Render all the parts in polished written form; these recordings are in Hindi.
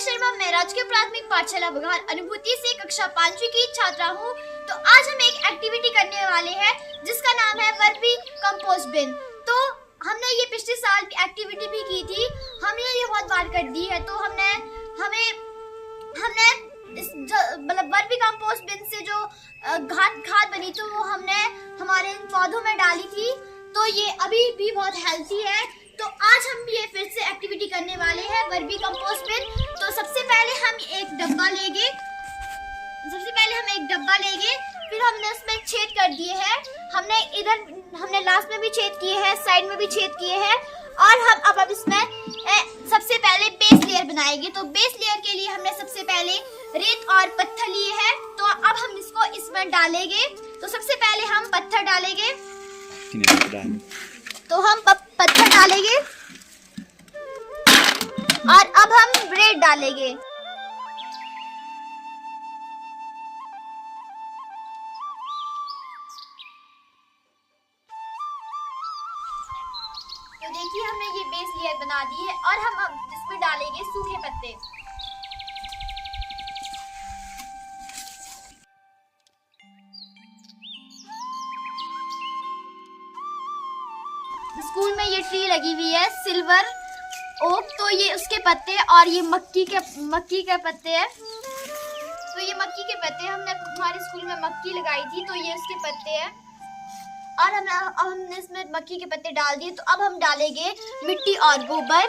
शर्मा, मैं राजकीय प्राथमिक पाठशाला बघार अनुभूति से कक्षा 5वीं की छात्रा हूँ। तो आज हम एक एक्टिविटी करने वाले हैं जिसका नाम है वर्मी कंपोस्ट बिन। तो हमने ये पिछले साल की एक्टिविटी भी की थी, हमने ये बहुत बार कर दी है। तो हमने इस मतलब वर्मी कंपोस्ट बिन से जो खाद बनी थी वो हमने हमारे पौधों में डाली थी। तो ये अभी भी बहुत हेल्थी है। तो आज हम ये फिर से एक्टिविटी करने वाले हैं वर्मी कंपोस्ट बिन। तो सबसे पहले हम एक डब्बा लेंगे, फिर हमने उसमें छेद कर दिए हैं। हमने लास्ट में भी छेद किए हैं, साइड में भी छेद किए हैं। और हम अब इसमें सबसे पहले बेस लेयर बनाएंगे। तो बेस लेयर के लिए हमने सबसे पहले रेत और पत्थर लिए हैं। तो अब हम इसको इसमें डालेंगे। तो सबसे पहले हम पत्थर डालेंगे। तो हम पत्थर डालेंगे और अब हम रेत डालेंगे। तो देखिए हमने ये बेस लेयर बना दी है और हम अब इसमें डालेंगे सूखे पत्ते। स्कूल में ये ट्री लगी हुई है सिल्वर ओक, तो ये उसके पत्ते और ये मक्की के पत्ते हैं। तो ये मक्की के पत्ते हमने हमारे स्कूल में मक्की लगाई थी, तो ये उसके पत्ते हैं। और हमने इसमें मक्की के पत्ते डाल दिए। तो अब हम डालेंगे मिट्टी और गोबर।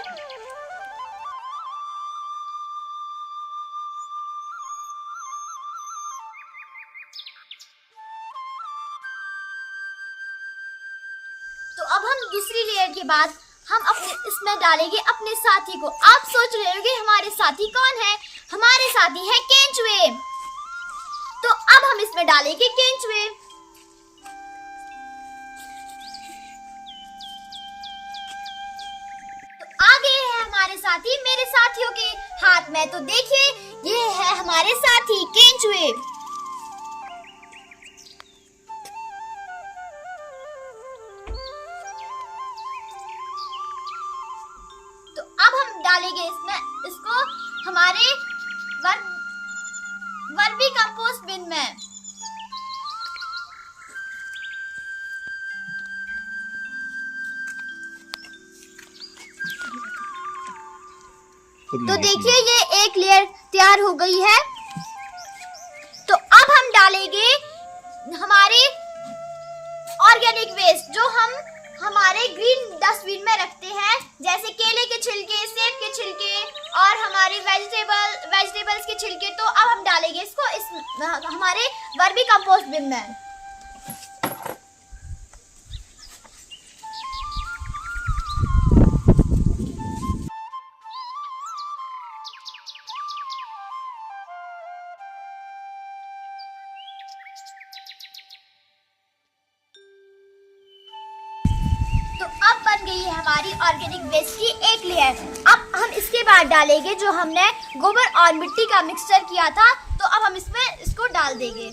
तो अब हम दूसरी लेयर के बाद हम इसमें डालेंगे अपने साथी को। आप सोच रहे होंगे हमारे साथी कौन है? हमारे साथी है केंचुए। तो अब हम इसमें डालेंगे केंचुए। तो आगे है हमारे साथी मेरे साथियों के हाथ में। तो देखिए ये है हमारे साथी केंचुए। डालेंगे इसको हमारे वर्मी कंपोस्ट बिन में। तो देखिए ये एक लेयर तैयार हो गई है। तो अब हम डालेंगे हमारे ऑर्गेनिक वेस्ट जो हम हमारे ग्रीन डस्टबिन में रखते हैं, जैसे केले के छिलके, सेब के छिलके और हमारे वेजिटेबल्स के छिलके। तो अब हम डालेंगे इसको हमारे वर्मी कंपोस्ट बिन में। तो अब बन गई है हमारी ऑर्गेनिक वेस्ट की एक लेयर। अब हम इसके बाद डालेंगे जो हमने गोबर और मिट्टी का मिक्सचर किया था। तो अब हम इसको डाल देंगे।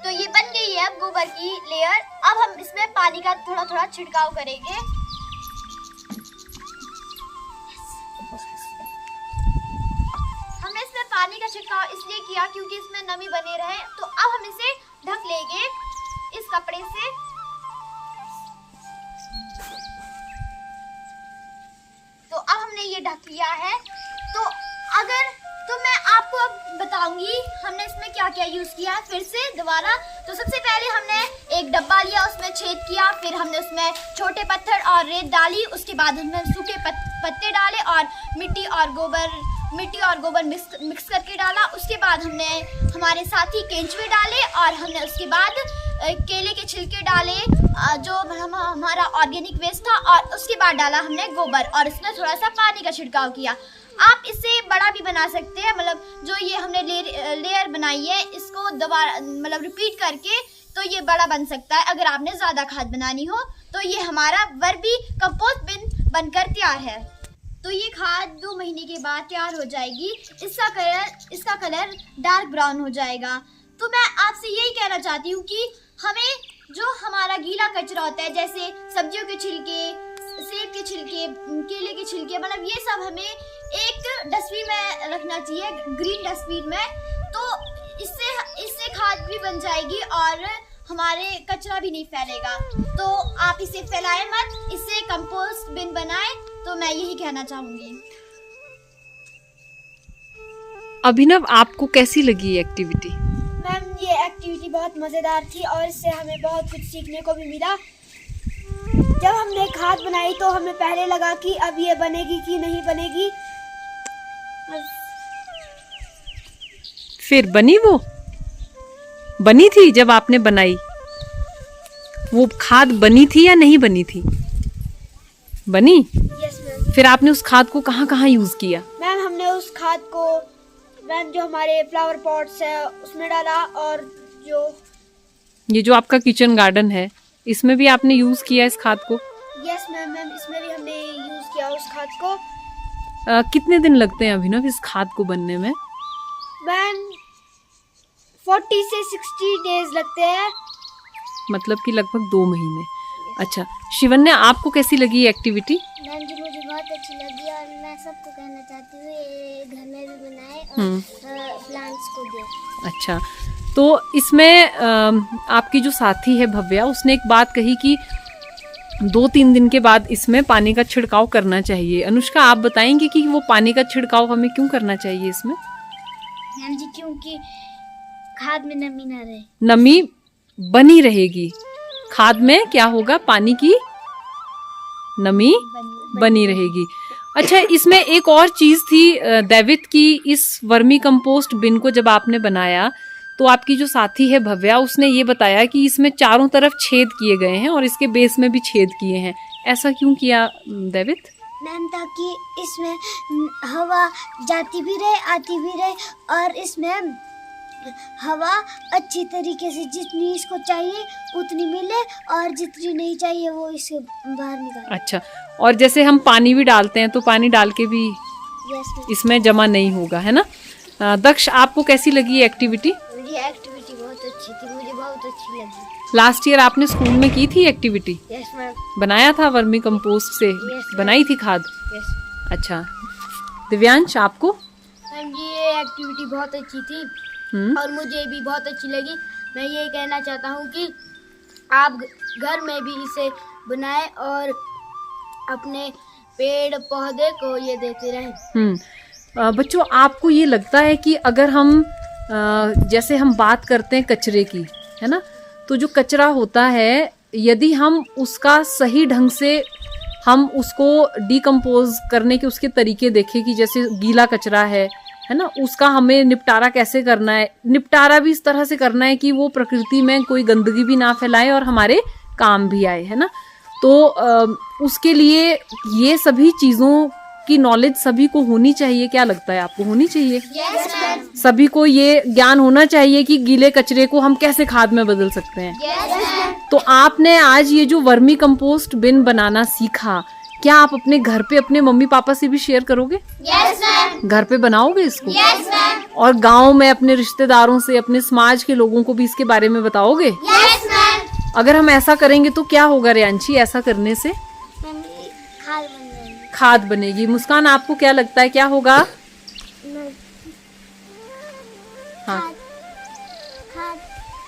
तो ये बन गई है अब गोबर की लेयर। अब हम इसमें पानी का थोड़ा थोड़ा छिड़काव करेंगे। हमने इसमें पानी का छिड़काव इसलिए किया क्योंकि इसमें नमी बने रहे। तो अब हम इसे ढक लेंगे इस कपड़े से। तो अब हमने ये ढक लिया है। तो मैं आपको अब बताऊंगी हमने इसमें क्या क्या यूज किया फिर से दोबारा। तो सबसे पहले हमने एक डब्बा लिया, उसमें छेद किया, फिर हमने उसमें छोटे पत्थर और रेत डाली। उसके बाद हमने सूखे पत्ते डाले और मिट्टी और गोबर मिक्स करके डाला। उसके बाद हमने हमारे साथी केंचुए डाले और हमने उसके बाद केले के छिलके डाले जो हमारा ऑर्गेनिक वेस्ट था। और उसके बाद डाला हमने गोबर और इसमें थोड़ा सा पानी का छिड़काव किया। आप इसे बड़ा भी बना सकते हैं, मतलब जो ये हमने लेयर बनाई है इसको दोबारा मतलब रिपीट करके तो ये बड़ा बन सकता है। अगर आपने ज़्यादा खाद बनानी हो तो ये हमारा वर्मी कंपोस्ट बिन बनकर तैयार है। तो ये खाद 2 महीने के बाद तैयार हो जाएगी। इसका कलर डार्क ब्राउन हो जाएगा। तो मैं आपसे यही कहना चाहती हूँ कि हमें जो हमारा गीला कचरा होता है, जैसे सब्जियों के छिलके, सेब के छिलके, केले के छिलके, मतलब ये सब हमें एक डस्टबिन में रखना चाहिए, ग्रीन डस्टबिन में। तो इससे खाद भी बन जाएगी और हमारे कचरा भी नहीं फैलेगा। तो आप इसे फैलाएं मत, इससे कंपोस्ट बिन बनाएं। तो मैं यही कहना चाहूंगी। अभिनव, आपको कैसी लगी ये एक्टिविटी? मैम, ये एक्टिविटी बहुत मज़ेदार थी और इससे हमें बहुत कुछ सीखने को भी मिला। जब हमने खाद बनाई तो हमें पहले लगा कि अब ये बनेगी कि नहीं बनेगी। फिर बनी? वो बनी थी जब आपने बनाई? वो खाद बनी थी या नहीं बनी थी? बनी? Yes ma'am. फिर आपने उस खाद को कहाँ कहाँ यूज किया? मैम, हमने उस खाद को जो हमारे फ्लावर पॉट्स है उसमें डाला, और ये जो आपका किचन गार्डन है इसमें भी आपने यूज किया इस खाद को? यस मैम, इसमें भी हमने यूज किया उस खाद को। कितने दिन लगते हैं अभिनव इस खाद को बनने में? मैम, 40 से 60 डेज लगते हैं। मतलब कि लगभग 2 महीने। अच्छा, शिवन्या, आपको कैसी लगी ये एक्टिविटी? मैम जी, मुझे बहुत अच्छी लगी और मैं सबको कहना चाहती हूँ ये घर में भी बनाए और प्लांट्स को दे। अच्छा, तो इसमें आपकी जो साथी है भव्या, उसने एक बात कही कि 2-3 दिन के बाद इसमें पानी का छिड़काव करना चाहिए। अनुष्का, आप बताएंगे कि वो पानी का छिड़काव हमें क्यों करना चाहिए इसमें? मैम जी, क्योंकि खाद में नमी ना रहे। नमी बनी रहेगी। खाद में क्या होगा? पानी की नमी बनी रहेगी। अच्छा, इसमें एक और चीज थी दैवित की, इस वर्मी कंपोस्ट बिन को जब आपने बनाया तो आपकी जो साथी है भव्या, उसने ये बताया कि इसमें चारों तरफ छेद किए गए हैं और इसके बेस में भी छेद किए हैं। ऐसा क्यों किया दैवित? मैम, ताकि इसमें हवा जाती भी रहे, आती भी रहे, और इसमें हवा अच्छी तरीके से जितनी इसको चाहिए उतनी मिले और जितनी नहीं चाहिए वो इससे बाहर निकाले। अच्छा, और जैसे हम पानी भी डालते हैं तो पानी डाल के भी इसमें जमा नहीं होगा, है ना? दक्ष, आपको कैसी लगी ये एक्टिविटी? ये एक्टिविटी बहुत अच्छी थी, मुझे बहुत अच्छी लगी। लास्ट ईयर आपने स्कूल में की थी एक्टिविटी? Yes ma'am. बनाया था वर्मी कंपोस्ट से? Yes, बनाई थी खाद? यस। अच्छा, दिव्यांश, आपको? मैम जी, ये एक्टिविटी बहुत अच्छी थी और मुझे भी बहुत अच्छी लगी। मैं ये कहना चाहता हूँ कि आप घर में भी इसे बनाएं और अपने पेड़ पौधे को ये देते रहें। बच्चों, आपको ये लगता है कि अगर हम जैसे हम बात करते हैं कचरे की, है ना, तो जो कचरा होता है यदि हम उसका सही ढंग से हम उसको डिकम्पोज करने के उसके तरीके देखें कि जैसे गीला कचरा है ना, उसका हमें निपटारा कैसे करना है। निपटारा भी इस तरह से करना है कि वो प्रकृति में कोई गंदगी भी ना फैलाए और हमारे काम भी आए, है ना। तो उसके लिए ये सभी चीज़ों की नॉलेज सभी को होनी चाहिए। क्या लगता है आपको, होनी चाहिए? Yes, ma'am. सभी को ये ज्ञान होना चाहिए कि गीले कचरे को हम कैसे खाद में बदल सकते हैं। Yes, ma'am. तो आपने आज ये जो वर्मी कंपोस्ट बिन बनाना सीखा, क्या आप अपने घर पे अपने मम्मी पापा से भी शेयर करोगे? Yes, ma'am. घर पे बनाओगे इसको? Yes, ma'am. और गांव में अपने रिश्तेदारों से, अपने समाज के लोगों को भी इसके बारे में बताओगे? Yes, ma'am. अगर हम ऐसा करेंगे तो क्या होगा रियांशी, ऐसा करने से? खाद बन जाएगी। खाद बनेगी। मुस्कान, आपको क्या लगता है क्या होगा? हाँ, खाद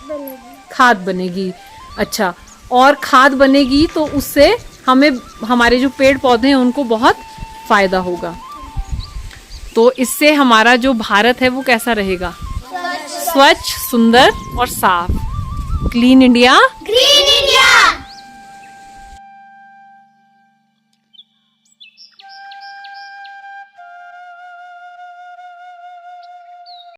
बनेगी। खाद बनेगी। अच्छा, और खाद बनेगी तो उससे हमें, हमारे जो पेड़ पौधे हैं उनको बहुत फायदा होगा। तो इससे हमारा जो भारत है वो कैसा रहेगा? स्वच्छ, सुंदर और साफ। Clean India, green India.